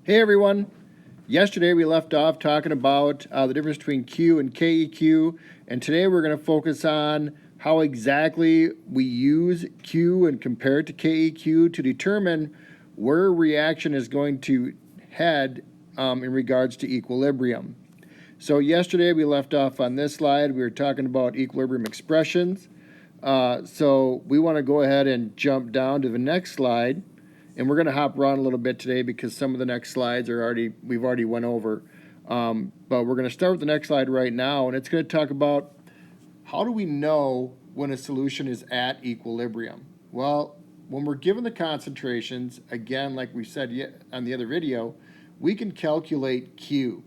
Hey everyone! Yesterday we left off talking about the difference between Q and KEQ, and today we're going to focus on how exactly we use Q and compare it to KEQ to determine where a reaction is going to head in regards to equilibrium. So yesterday we left off on this slide. We were talking about equilibrium expressions. So we want to go ahead and jump down to the next slide. And we're going to hop around a little bit today because some of the next slides we've already went over. But we're going to start with the next slide right now, and it's going to talk about how do we know when a solution is at equilibrium? Well, when we're given the concentrations, again, like we said on the other video, we can calculate Q.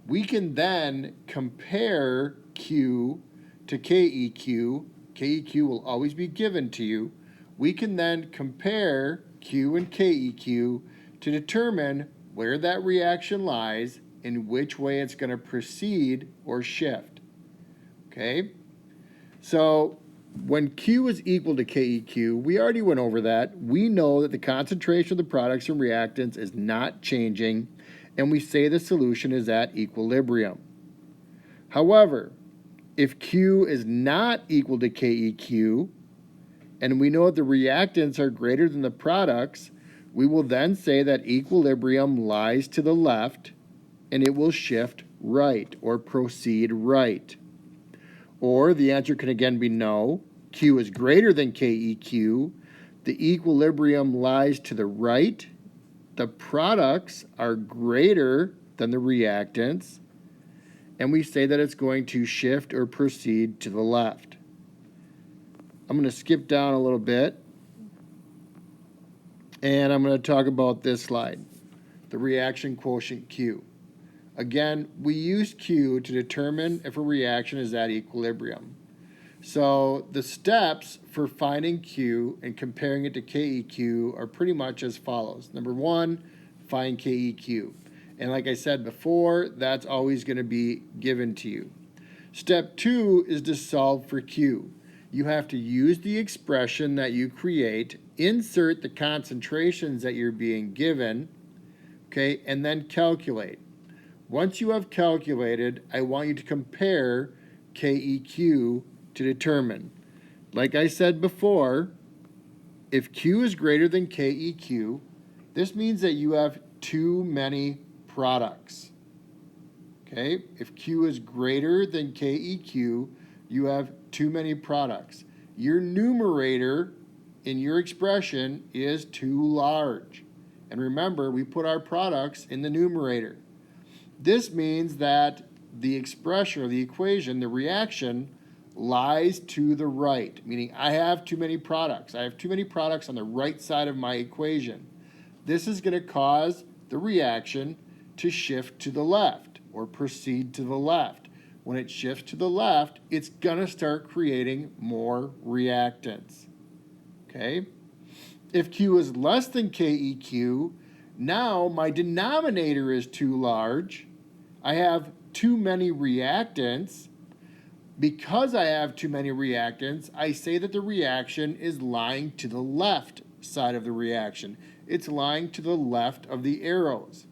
We can then compare Q to KEQ. KEQ will always be given to you. We can then compare Q and KEQ to determine where that reaction lies and which way it's going to proceed or shift. Okay? So when Q is equal to KEQ, we already went over that. We know that the concentration of the products and reactants is not changing, and we say the solution is at equilibrium. However, if Q is not equal to KEQ, and we know that the reactants are greater than the products, we will then say that equilibrium lies to the left and it will shift right or proceed right. Or the answer can again be no. Q is greater than KEQ. The equilibrium lies to the right. The products are greater than the reactants. And we say that it's going to shift or proceed to the left. I'm going to skip down a little bit, and I'm going to talk about this slide, the reaction quotient Q. Again, we use Q to determine if a reaction is at equilibrium. So the steps for finding Q and comparing it to KEQ are pretty much as follows. Number one, find KEQ. And like I said before, that's always going to be given to you. Step two is to solve for Q. You have to use the expression that you create, insert the concentrations that you're being given, okay, and then calculate. Once you have calculated, I want you to compare KEQ to determine. Like I said before, if Q is greater than KEQ, this means that you have too many products. Okay, if Q is greater than KEQ, you have too many products. Your numerator in your expression is too large. And remember, we put our products in the numerator. This means that the expression or the equation, the reaction, lies to the right, meaning I have too many products. I have too many products on the right side of my equation. This is going to cause the reaction to shift to the left or proceed to the left. When it shifts to the left, it's going to start creating more reactants. Okay? If Q is less than KEQ, now my denominator is too large. I have too many reactants. Because I have too many reactants, I say that the reaction is lying to the left side of the reaction. It's lying to the left of the arrows.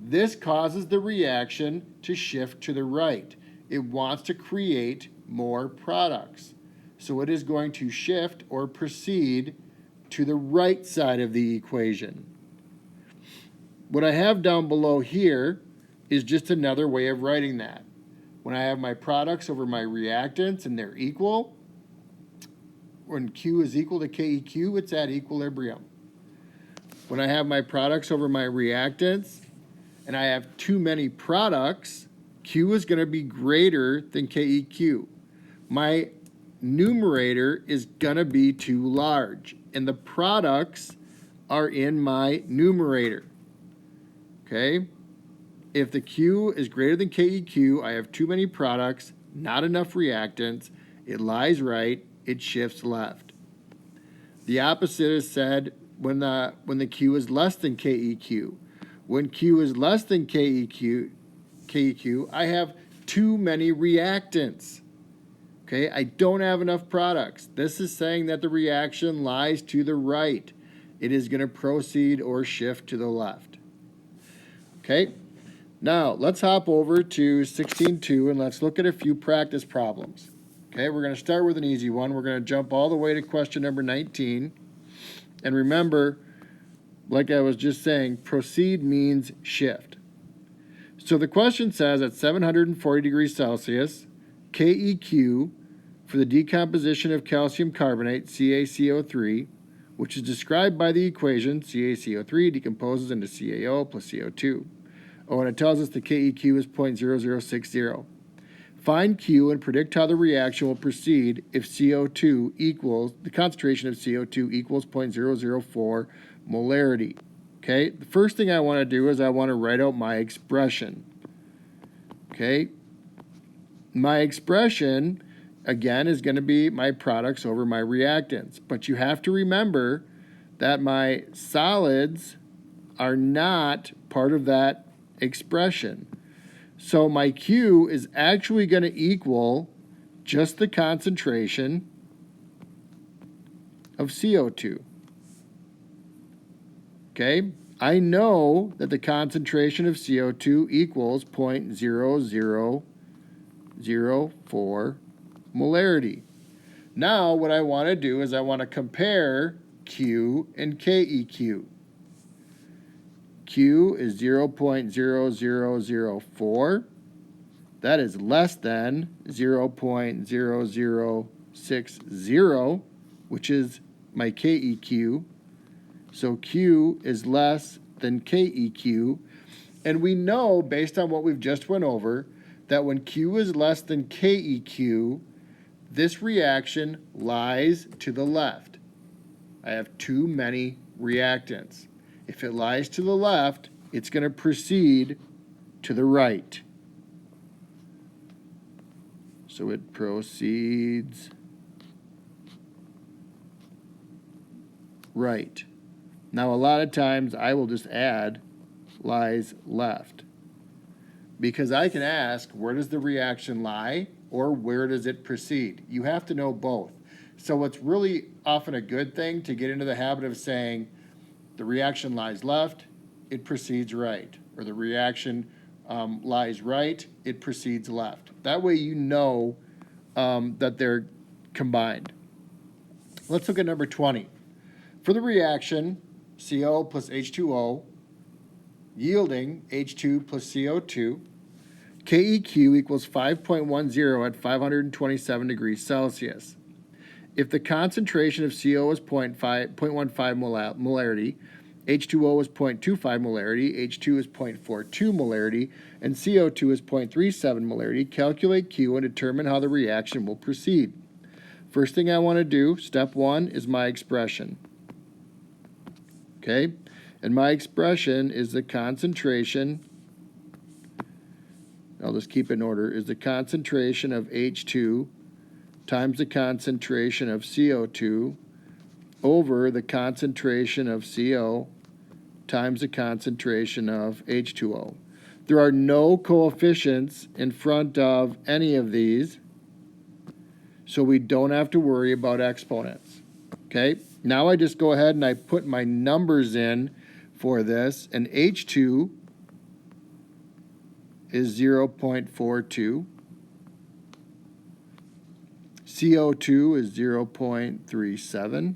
This causes the reaction to shift to the right. It wants to create more products. So it is going to shift or proceed to the right side of the equation. What I have down below here is just another way of writing that. When I have my products over my reactants and they're equal, when Q is equal to KEQ, it's at equilibrium. When I have my products over my reactants and I have too many products, Q is going to be greater than KEQ. My numerator is going to be too large, and the products are in my numerator. Okay? If the Q is greater than KEQ, I have too many products, not enough reactants, it lies right, it shifts left. The opposite is said when the Q is less than KEQ. When Q is less than KEQ, I have too many reactants. Okay, I don't have enough products. This is saying that the reaction lies to the right. It is going to proceed or shift to the left. Okay, now let's hop over to 16.2 and let's look at a few practice problems. Okay, we're going to start with an easy one. We're going to jump all the way to question number 19. And remember, like I was just saying, proceed means shift. So the question says at 740 degrees Celsius, KEQ for the decomposition of calcium carbonate, CaCO3, which is described by the equation CaCO3 decomposes into CaO plus CO2. Oh, and it tells us the KEQ is 0.0060. Find Q and predict how the reaction will proceed if CO2 equals, the concentration of CO2 equals 0.004 molarity. Okay, the first thing I want to do is I want to write out my expression. Okay, my expression, again, is going to be my products over my reactants. But you have to remember that my solids are not part of that expression. So my Q is actually going to equal just the concentration of CO2. Okay, I know that the concentration of CO2 equals 0.0004 molarity. Now what I want to do is I want to compare Q and KEQ. Q is 0.0004. That is less than 0.0060, which is my KEQ. So Q is less than KEQ. And we know, based on what we've just went over, that when Q is less than KEQ, this reaction lies to the left. I have too many reactants. If it lies to the left, it's going to proceed to the right. So it proceeds right. Now, a lot of times I will just add lies left, because I can ask, where does the reaction lie, or where does it proceed? You have to know both. So it's really often a good thing to get into the habit of saying the reaction lies left, it proceeds right, or the reaction lies right, it proceeds left. That way you know that they're combined. Let's look at number 20. For the reaction CO plus H2O yielding H2 plus CO2, KEQ equals 5.10 at 527 degrees Celsius. If the concentration of CO is 0.15 molarity, H2O is 0.25 molarity, H2 is 0.42 molarity, and CO2 is 0.37 molarity, calculate Q and determine how the reaction will proceed. First thing I want to do, step one, is my expression. Okay? And my expression is the concentration, I'll just keep it in order, is the concentration of H2 times the concentration of CO2 over the concentration of CO times the concentration of H2O. There are no coefficients in front of any of these, so we don't have to worry about exponents. Okay? Now I just go ahead and I put my numbers in for this, and H2 is 0.42. CO2 is 0.37.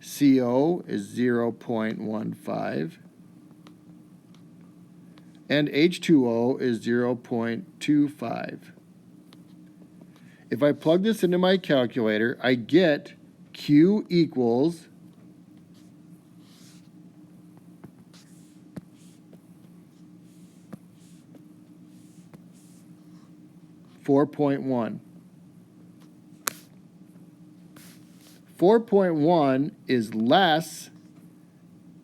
CO is 0.15. And H2O is 0.25. If I plug this into my calculator, I get Q equals 4.1. 4.1 is less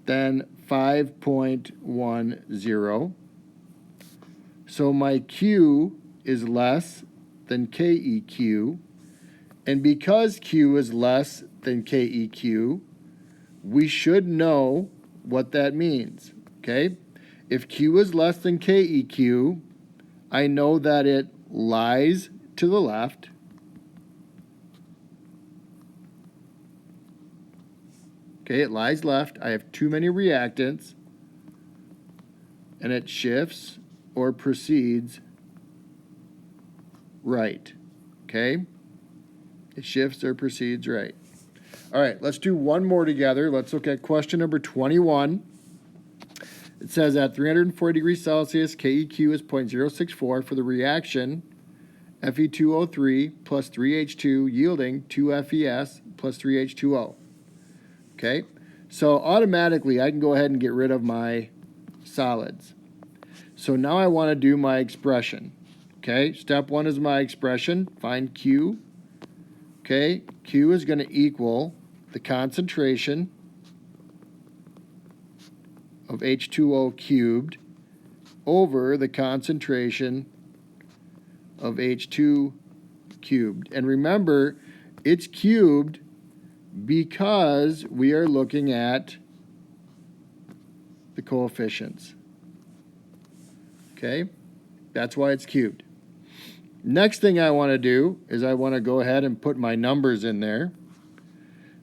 than 5.10. So my Q is less than KEQ. And because Q is less than KEQ, we should know what that means. Okay? If Q is less than KEQ, I know that it lies to the left. Okay, it lies left. I have too many reactants. and it shifts or proceeds right. Okay? It shifts or proceeds right. All right, let's do one more together. Let's look at question number 21. It says at 340 degrees Celsius, KEQ is 0.064 for the reaction Fe2O3 plus 3H2 yielding 2FeS plus 3H2O. Okay, so automatically I can go ahead and get rid of my solids. So now I want to do my expression. Okay, step one is my expression. Find Q. Okay, Q is going to equal the concentration of H2O cubed over the concentration of H2 cubed. And remember, it's cubed because we are looking at the coefficients. Okay, that's why it's cubed. Next thing I want to do is I want to go ahead and put my numbers in there.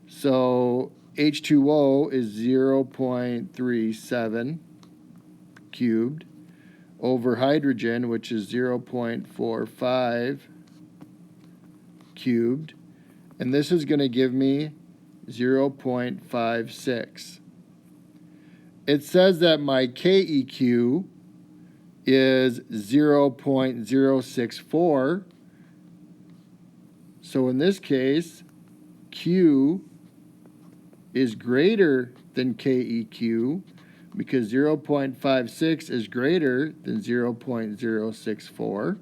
So H2O is 0.37 cubed over hydrogen, which is 0.45 cubed. And this is going to give me 0.56. It says that my KEQ is 0.064. So in this case, Q is greater than KEQ because 0.56 is greater than 0.064.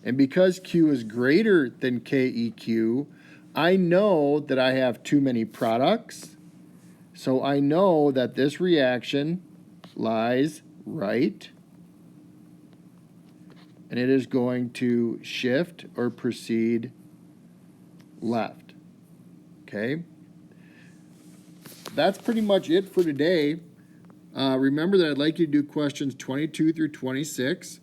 And because Q is greater than KEQ, I know that I have too many products. So I know that this reaction lies right. And it is going to shift or proceed left. Okay? That's pretty much it for today. Remember that I'd like you to do questions 22 through 26.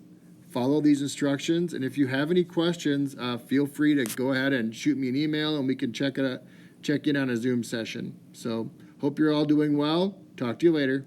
Follow these instructions, and if you have any questions, feel free to go ahead and shoot me an email, and we can check in on a Zoom session. So, hope you're all doing well. Talk to you later.